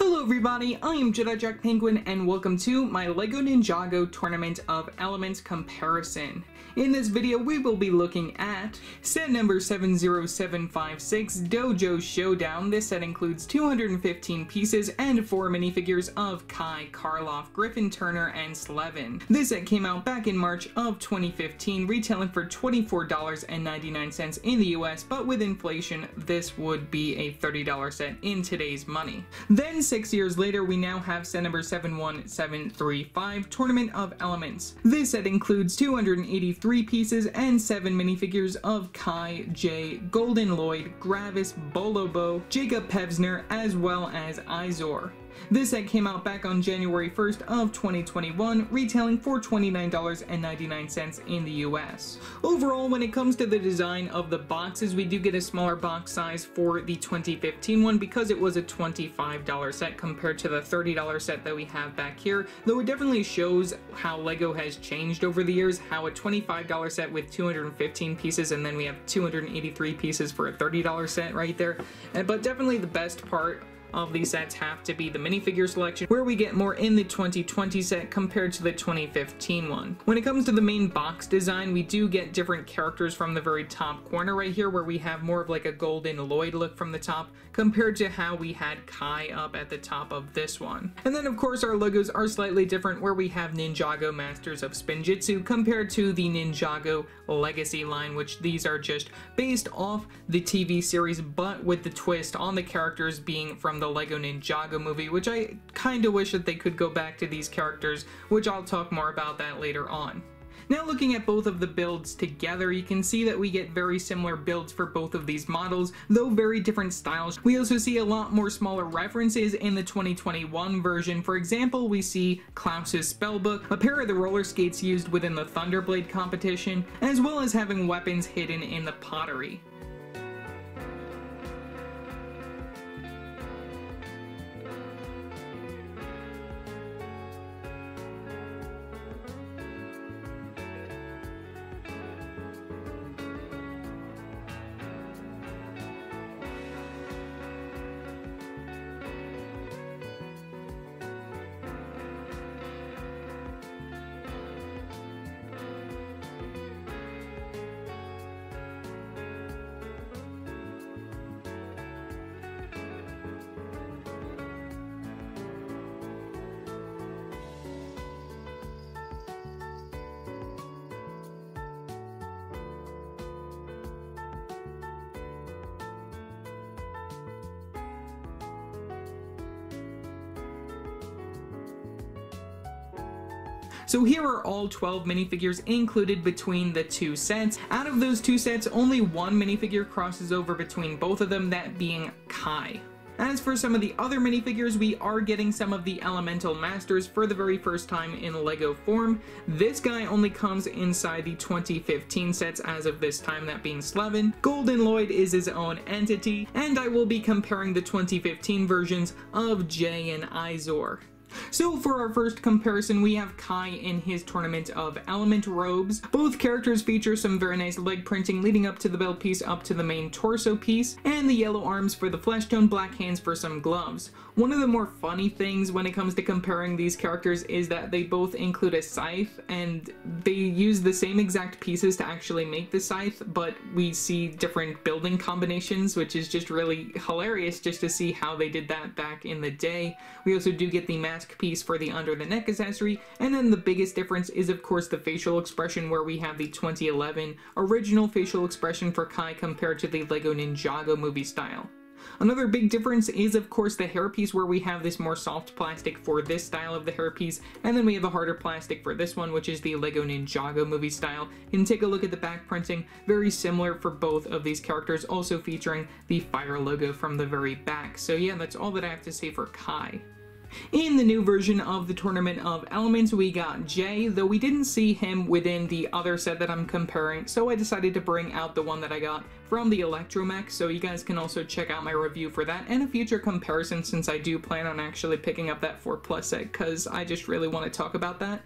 Hello everybody, I am Jedi Jack Penguin and welcome to my LEGO Ninjago Tournament of Elements comparison. In this video we will be looking at set number 70756 Dojo Showdown. This set includes 215 pieces and 4 minifigures of Kai, Karloff, Griffin Turner, and Celebin. This set came out back in March of 2015, retailing for $24.99 in the US, but with inflation this would be a $30 set in today's money. Then 6 years later, we now have set number 71735, Tournament of Elements. This set includes 283 pieces and 7 minifigures of Kai, Jay, Golden Lloyd, Gravis, Bolobo, Jacob Pevsner, as well as Izor. This set came out back on January 1st of 2021, retailing for $29.99 in the US. Overall, when it comes to the design of the boxes, we do get a smaller box size for the 2015 one because it was a $25 set compared to the $30 set that we have back here, though it definitely shows how LEGO has changed over the years, how a $25 set with 215 pieces and then we have 283 pieces for a $30 set right there. But definitely the best part of these sets have to be the minifigure selection, where we get more in the 2020 set compared to the 2015 one. When it comes to the main box design, we do get different characters from the very top corner right here, where we have more of like a Golden Lloyd look from the top compared to how we had Kai up at the top of this one. And then of course our logos are slightly different, where we have Ninjago Masters of Spinjitzu compared to the Ninjago Legacy line, which these are just based off the TV series but with the twist on the characters being from the LEGO Ninjago movie, which I kinda wish that they could go back to these characters, which I'll talk more about that later on. Now looking at both of the builds together, you can see that we get very similar builds for both of these models, though very different styles. We also see a lot more smaller references in the 2021 version. For example, we see Klaus's spellbook, a pair of the roller skates used within the Thunderblade competition, as well as having weapons hidden in the pottery. So here are all 12 minifigures included between the two sets. Out of those two sets, only one minifigure crosses over between both of them, that being Kai. As for some of the other minifigures, we are getting some of the Elemental Masters for the very first time in LEGO form. This guy only comes inside the 2015 sets as of this time, that being Celebin. Golden Lloyd is his own entity, and I will be comparing the 2015 versions of Jay and Izor. So for our first comparison, we have Kai in his Tournament of Element robes. Both characters feature some very nice leg printing leading up to the belt piece up to the main torso piece, and the yellow arms for the flesh tone, black hands for some gloves. One of the more funny things when it comes to comparing these characters is that they both include a scythe, and they use the same exact pieces to actually make the scythe, but we see different building combinations, which is just really hilarious just to see how they did that back in the day. We also do get the mask piece for the under the neck accessory, and then the biggest difference is of course the facial expression, where we have the 2011 original facial expression for Kai compared to the LEGO Ninjago movie style. Another big difference is of course the hairpiece, where we have this more soft plastic for this style of the hairpiece, and then we have a harder plastic for this one, which is the LEGO Ninjago movie style. You can take a look at the back printing, very similar for both of these characters, also featuring the fire logo from the very back. So yeah, that's all that I have to say for Kai. In the new version of the Tournament of Elements, we got Jay, though we didn't see him within the other set that I'm comparing, so I decided to bring out the one that I got from the Electromech, so you guys can also check out my review for that and a future comparison, since I do plan on actually picking up that 4+ set, because I just really want to talk about that.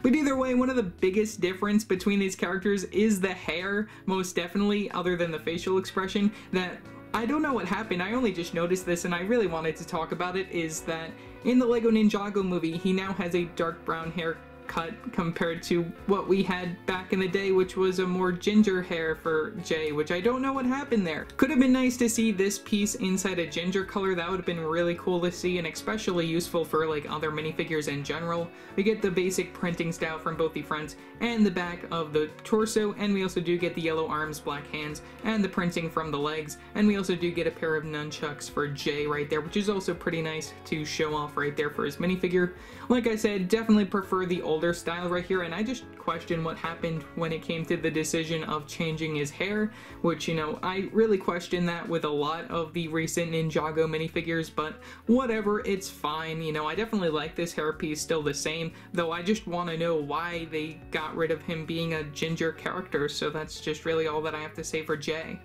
But either way, one of the biggest difference between these characters is the hair, most definitely, other than the facial expression, that I don't know what happened, I only just noticed this and I really wanted to talk about it, is that in the LEGO Ninjago movie, he now has a dark brown hair cut compared to what we had back in the day, which was a more ginger hair for Jay, which I don't know what happened there. Could have been nice to see this piece inside a ginger color. That would have been really cool to see and especially useful for like other minifigures in general. We get the basic printing style from both the front and the back of the torso, and we also do get the yellow arms, black hands, and the printing from the legs, and we also do get a pair of nunchucks for Jay right there, which is also pretty nice to show off right there for his minifigure. Like I said, definitely prefer the older style right here, and I just question what happened when it came to the decision of changing his hair, which, you know, I really question that with a lot of the recent Ninjago minifigures, but whatever, it's fine. You know, I definitely like this hairpiece still the same, though I just want to know why they got rid of him being a ginger character, so that's just really all that I have to say for Jay.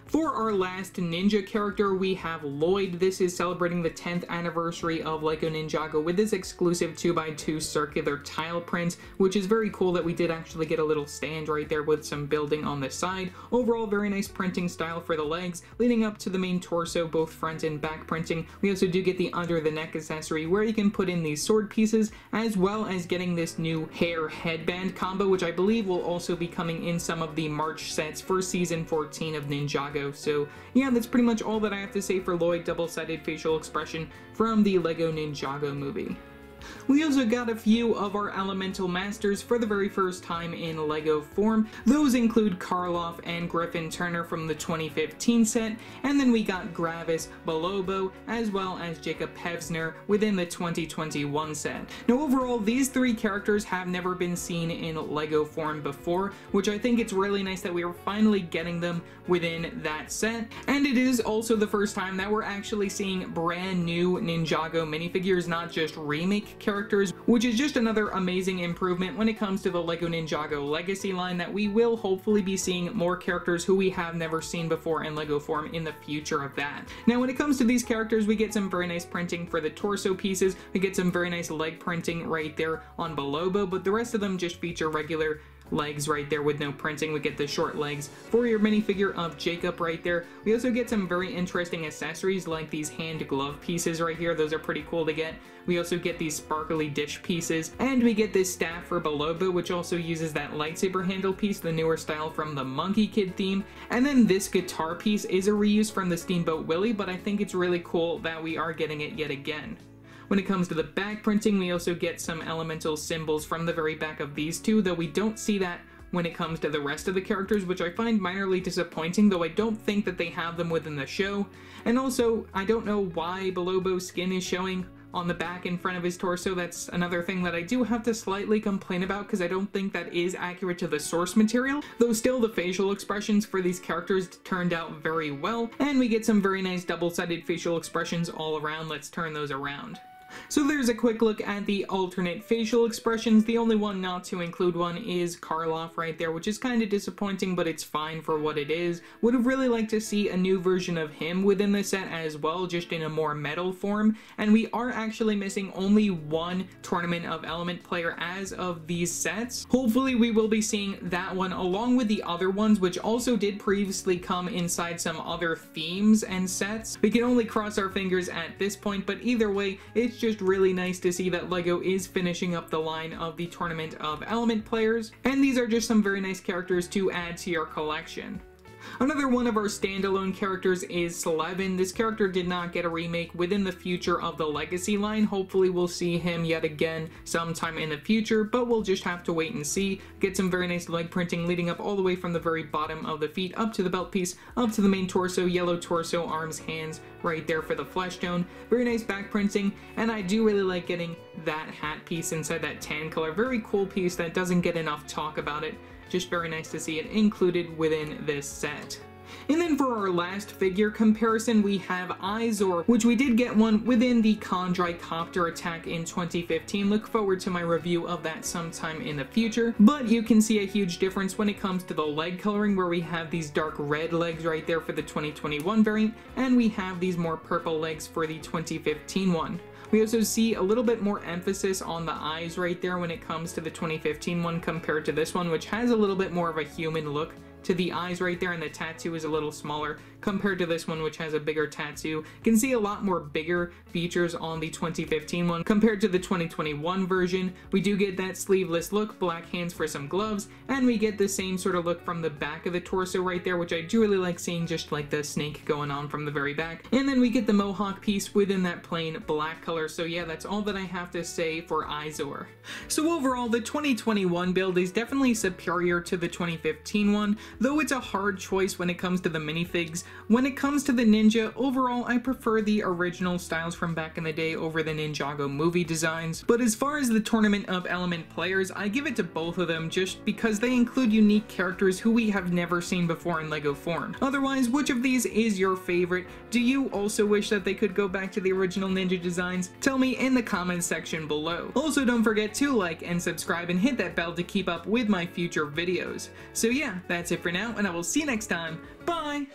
For our last ninja character, we have Lloyd. This is celebrating the 10th anniversary of LEGO Ninjago with this exclusive 2x2 circular tile print, which is very cool that we did actually get a little stand right there with some building on the side. Overall, very nice printing style for the legs, leading up to the main torso, both front and back printing. We also do get the under the neck accessory where you can put in these sword pieces, as well as getting this new hair headband combo, which I believe will also be coming in some of the March sets for Season 14 of Ninjago. So yeah, that's pretty much all that I have to say for Lloyd, double-sided facial expression from the LEGO Ninjago movie. We also got a few of our elemental masters for the very first time in LEGO form. Those include Karloff and Griffin Turner from the 2015 set, and then we got Gravis Bolobo, as well as Jacob Pevsner within the 2021 set. Now overall, these three characters have never been seen in LEGO form before, which I think it's really nice that we are finally getting them within that set, and it is also the first time that we're actually seeing brand new Ninjago minifigures, not just remake characters, which is just another amazing improvement when it comes to the LEGO Ninjago Legacy line, that we will hopefully be seeing more characters who we have never seen before in LEGO form in the future of that. Now when it comes to these characters, we get some very nice printing for the torso pieces, we get some very nice leg printing right there on Bolobo, but the rest of them just feature regular legs right there with no printing. We get the short legs for your minifigure of Jacob right there. We also get some very interesting accessories like these hand glove pieces right here. Those are pretty cool to get. We also get these sparkly dish pieces, and we get this staff for Bolobo, which also uses that lightsaber handle piece, the newer style from the Monkey Kid theme. And then this guitar piece is a reuse from the Steamboat Willie, but I think it's really cool that we are getting it yet again. When it comes to the back printing, we also get some elemental symbols from the very back of these two, though we don't see that when it comes to the rest of the characters, which I find minorly disappointing, though I don't think that they have them within the show. And also, I don't know why Bolobo's skin is showing on the back in front of his torso. That's another thing that I do have to slightly complain about, because I don't think that is accurate to the source material, though still the facial expressions for these characters turned out very well, and we get some very nice double-sided facial expressions all around. Let's turn those around. So there's a quick look at the alternate facial expressions. The only one not to include one is Karloff right there, which is kind of disappointing, but it's fine for what it is. Would have really liked to see a new version of him within the set as well, just in a more metal form. And we are actually missing only one Tournament of Element player as of these sets. Hopefully we will be seeing that one along with the other ones, which also did previously come inside some other themes and sets. We can only cross our fingers at this point, but either way, it's just really nice to see that LEGO is finishing up the line of the Tournament of Element players, and these are just some very nice characters to add to your collection. Another one of our standalone characters is Celebin. This character did not get a remake within the future of the Legacy line. Hopefully we'll see him yet again sometime in the future, but we'll just have to wait and see. Get some very nice leg printing leading up all the way from the very bottom of the feet up to the belt piece, up to the main torso, yellow torso, arms, hands right there for the flesh tone. Very nice back printing, and I do really like getting that hat piece inside that tan color. Very cool piece that doesn't get enough talk about it. Just very nice to see it included within this set. And then for our last figure comparison, we have Izor, which we did get one within the Kandrai Copter attack in 2015. Look forward to my review of that sometime in the future. But you can see a huge difference when it comes to the leg coloring, where we have these dark red legs right there for the 2021 variant, and we have these more purple legs for the 2015 one. We also see a little bit more emphasis on the eyes right there when it comes to the 2015 one compared to this one, which has a little bit more of a human look to the eyes right there, and the tattoo is a little smaller compared to this one, which has a bigger tattoo. You can see a lot more bigger features on the 2015 one compared to the 2021 version. We do get that sleeveless look, black hands for some gloves, and we get the same sort of look from the back of the torso right there, which I do really like seeing, just like the snake going on from the very back. And then we get the mohawk piece within that plain black color. So yeah, that's all that I have to say for Izor. So overall, the 2021 build is definitely superior to the 2015 one, though it's a hard choice when it comes to the minifigs. When it comes to the ninja, overall I prefer the original styles from back in the day over the Ninjago movie designs. But as far as the Tournament of Element players, I give it to both of them just because they include unique characters who we have never seen before in LEGO form. Otherwise, which of these is your favorite? Do you also wish that they could go back to the original ninja designs? Tell me in the comments section below. Also, don't forget to like and subscribe and hit that bell to keep up with my future videos. So yeah, that's it for now, and I will see you next time. Bye!